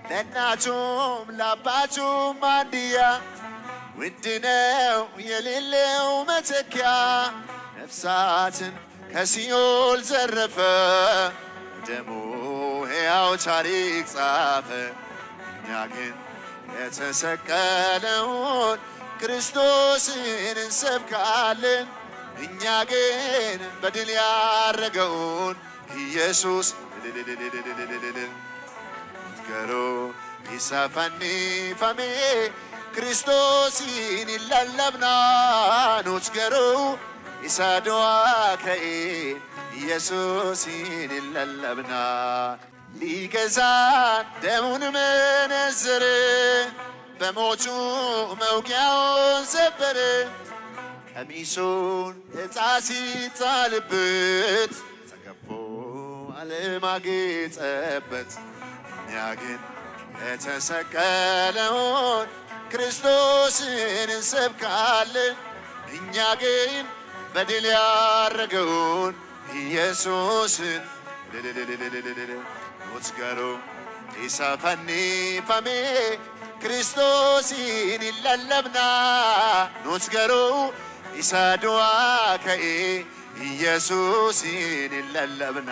ለእናቱም ለአባቱም አንድያ ውድ ነው የሌለው መተኪያ ነፍሳትን ከሲኦል ዘረፈ ደሙ ሕያው ታሪክ ጻፈ እኛ ግን የተሰቀለውን ክርስቶስን እንሰብካለን እኛ ግን በድል ያረገውን ኢየሱስ ገሮ ይሳፈኒ ፈሜ ክርስቶስን ይላለብና ኑትገሩ ይሳድዋ ከኤ ኢየሱስን ይላለብና ሊገዛን ደሙን መነዘረ በሞቱ መውጊያውን ሰበረ ቀሚሱን ዕጣ ሲጣልበት ተገፎ ዓለም አጌጠበት እኛ ግን የተሰቀለውን ክርስቶስን እንሰብካለን እኛ ግን በድል ያረገውን ኢየሱስን ኑትገሩ ይሳፈኒ ፈሜ ክርስቶስን ይላለብና ኑትገሩ ይሳድዋ ከኤ ኢየሱስን ይላለብና